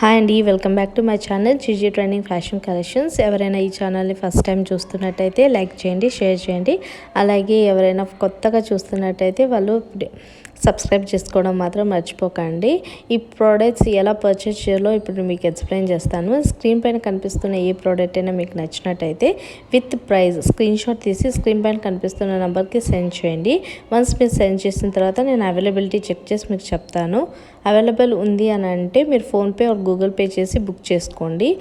Hi అండి, welcome back to my channel GG trending fashion collections. ఎవరైనా ఈ ఛానల్ని ఫస్ట్ టైం చూస్తున్నట్టయితే లైక్ చేయండి, షేర్ చేయండి. అలాగే ఎవరైనా కొత్తగా చూస్తున్నట్టయితే వాళ్ళు సబ్స్క్రైబ్ చేసుకోవడం మాత్రం మర్చిపోకండి. ఈ ప్రోడక్ట్స్ ఎలా పర్చేస్ చేయాలో ఇప్పుడు మీకు ఎక్స్ప్లెయిన్ చేస్తాను. స్క్రీన్ పైన కనిపిస్తున్న ఏ ప్రోడక్ట్ అయినా మీకు నచ్చినట్టయితే విత్ ప్రైస్ స్క్రీన్ షాట్ తీసి స్క్రీన్ పైన కనిపిస్తున్న నెంబర్కి సెండ్ చేయండి. వన్స్ మీరు సెండ్ చేసిన తర్వాత నేను అవైలబిలిటీ చెక్ చేసి మీకు చెప్తాను. అవైలబుల్ ఉంది అని అంటే మీరు ఫోన్పే ఆర్ గూగుల్ పే చేసి బుక్ చేసుకోండి.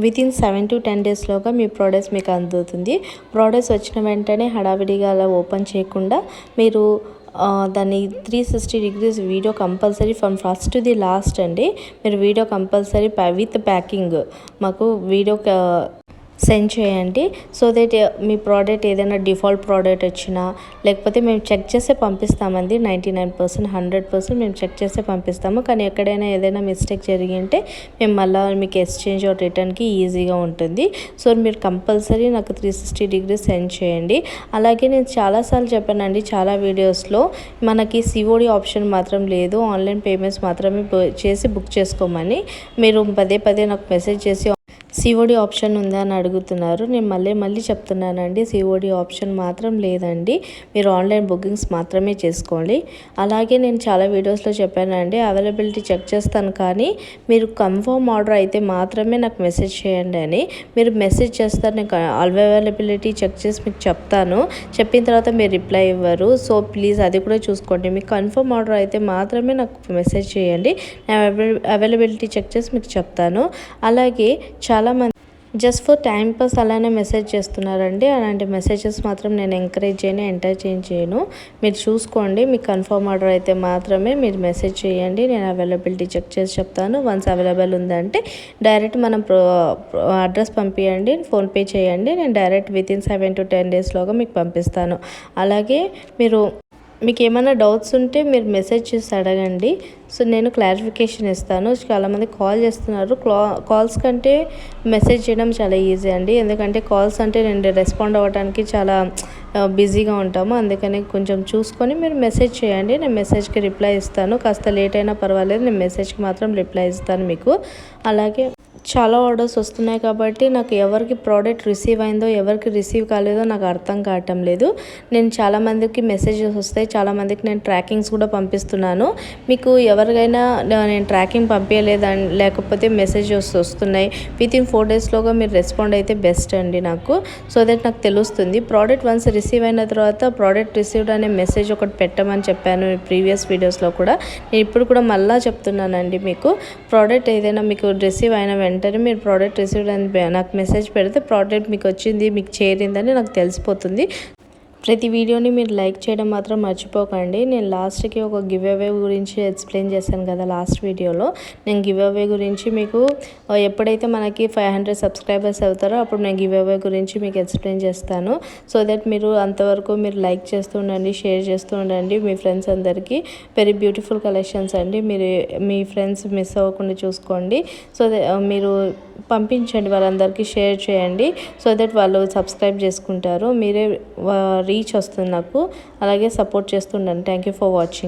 వితిన్ 7 to 10 డేస్లోగా మీ ప్రోడక్ట్స్ మీకు అందుతుంది. ప్రోడక్ట్స్ వచ్చిన వెంటనే హడావిడిగా అలా ఓపెన్ చేయకుండా మీరు దాన్ని 360 degrees video compulsory from first to the last అండి. మీరు వీడియో కంపల్సరీ విత్ ప్యాకింగ్ మాకు వీడియో సెండ్ చేయండి. సో దట్ మీ ప్రోడక్ట్ ఏదైనా డిఫాల్ట్ ప్రోడక్ట్ వచ్చినా లేకపోతే మేము చెక్ చేసే పంపిస్తామండి. 99% 100% మేము చెక్ చేసే పంపిస్తాము. కానీ ఎక్కడైనా ఏదైనా మిస్టేక్ జరిగింటే మేము మళ్ళీ మీకు ఎక్స్చేంజ్ ఆర్ రిటర్న్కి ఈజీగా ఉంటుంది. సో మీరు కంపల్సరీ నాకు 360 degrees సెండ్ చేయండి. అలాగే నేను చాలాసార్లు చెప్పానండి చాలా వీడియోస్లో, మనకి సిఓడి ఆప్షన్ మాత్రం లేదు, ఆన్లైన్ పేమెంట్స్ మాత్రమే చేసి బుక్ చేసుకోమని. మీరు పదే పదే నాకు మెసేజ్ చేసి సిఓడి ఆప్షన్ ఉందా అని అడుగుతున్నారు. నేను మళ్ళీ చెప్తున్నానండి, సిఓడి ఆప్షన్ మాత్రం లేదండి. మీరు ఆన్లైన్ బుకింగ్స్ మాత్రమే చేసుకోండి. అలాగే నేను చాలా వీడియోస్లో చెప్పానండి, అవైలబిలిటీ చెక్ చేస్తాను కానీ మీరు కన్ఫర్మ్ ఆర్డర్ అయితే మాత్రమే నాకు మెసేజ్ చేయండి అని. మీరు మెసేజ్ చేస్తారు, నేను అవైలబిలిటీ చెక్ చేసి మీకు చెప్తాను. చెప్పిన తర్వాత మీరు రిప్లై ఇవ్వరు. సో ప్లీజ్ అది కూడా చూసుకోండి. మీకు కన్ఫర్మ్ ఆర్డర్ అయితే మాత్రమే నాకు మెసేజ్ చేయండి. నేను అవైలబిలిటీ చెక్ చేసి మీకు చెప్తాను. అలాగే చాలామంది జస్ట్ ఫర్ టైం పాస్ అలానే మెసేజ్ చేస్తున్నారండి. అలాంటి మెసేజెస్ మాత్రం నేను ఎంకరేజ్ చేయను, ఎంటర్టైన్ చేయను. మీరు చూసుకోండి. మీకు కన్ఫర్మ్ ఆర్డర్ అయితే మాత్రమే మీరు మెసేజ్ చేయండి. నేను అవైలబిలిటీ చెక్ చేసి చెప్తాను. వన్స్ అవైలబుల్ ఉందంటే డైరెక్ట్ మనం అడ్రస్ పంపించండి, ఫోన్పే చేయండి. నేను డైరెక్ట్ వితిన్ 7 to 10 డేస్లోగా మీకు పంపిస్తాను. అలాగే మీకు ఏమైనా డౌట్స్ ఉంటే మీరు మెసేజ్ చేసి అడగండి. సో నేను క్లారిఫికేషన్ ఇస్తాను. చాలామంది కాల్ చేస్తున్నారు. కాల్స్ కంటే మెసేజ్ చేయడం చాలా ఈజీ అండి. ఎందుకంటే కాల్స్ అంటే నేను రెస్పాండ్ అవ్వడానికి చాలా బిజీగా ఉంటాము. అందుకని కొంచెం చూసుకొని మీరు మెసేజ్ చేయండి. నేను మెసేజ్కి రిప్లై ఇస్తాను. కాస్త లేట్ అయినా పర్వాలేదు, నేను మెసేజ్కి మాత్రం రిప్లై ఇస్తాను మీకు. అలాగే చాలా ఆర్డర్స్ వస్తున్నాయి కాబట్టి నాకు ఎవరికి ప్రోడక్ట్ రిసీవ్ అయిందో ఎవరికి రిసీవ్ కాలేదో నాకు అర్థం కావటం లేదు. నేను చాలామందికి మెసేజెస్ వస్తాయి, చాలామందికి నేను ట్రాకింగ్స్ కూడా పంపిస్తున్నాను. మీకు ఎవరికైనా నేను ట్రాకింగ్ పంపించలేదని లేకపోతే మెసేజెస్ వస్తున్నాయి, వితిన్ 4 డేస్లోగా మీరు రెస్పాండ్ అయితే బెస్ట్ అండి నాకు. సో దట్ నాకు తెలుస్తుంది. ప్రోడక్ట్ వన్స్ రిసీవ్ అయిన తర్వాత ప్రోడక్ట్ రిసీవ్డ్ అనే మెసేజ్ ఒకటి పెట్టమని చెప్పాను ప్రీవియస్ వీడియోస్లో కూడా. నేను ఇప్పుడు కూడా మళ్ళీ చెప్తున్నానండి, మీకు ప్రోడక్ట్ ఏదైనా మీకు రిసీవ్ అయిన వెంటనే మీరు ప్రోడక్ట్ రిసీవ్డ్ అని నాకు మెసేజ్ పెడితే ప్రోడక్ట్ మీకు వచ్చింది, మీకు చేరిందని నాకు తెలిసిపోతుంది. ప్రతి వీడియోని మీరు లైక్ చేయడం మాత్రం మర్చిపోకండి. నేను లాస్ట్కి ఒక గివ్ అవే గురించి ఎక్స్ప్లెయిన్ చేశాను కదా లాస్ట్ వీడియోలో. నేను గివ్ అవే గురించి మీకు ఎప్పుడైతే మనకి 500 సబ్స్క్రైబర్స్ అవుతారో అప్పుడు నేను గివ్ అవే గురించి మీకు ఎక్స్ప్లెయిన్ చేస్తాను. సో దట్ మీరు అంతవరకు మీరు లైక్ చేస్తూ ఉండండి, షేర్ చేస్తూ ఉండండి మీ ఫ్రెండ్స్ అందరికీ. వెరీ బ్యూటిఫుల్ కలెక్షన్స్ అండి. మీరు మీ ఫ్రెండ్స్ మిస్ అవ్వకుండా చూసుకోండి. సో మీరు పంపించండి, వాళ్ళందరికీ షేర్ చేయండి. సో దట్ వాళ్ళు సబ్స్క్రైబ్ చేసుకుంటారు. మీరే రీచ్ వస్తుంది నాకు. అలాగే సపోర్ట్ చేస్తుండండి. Thank you for watching.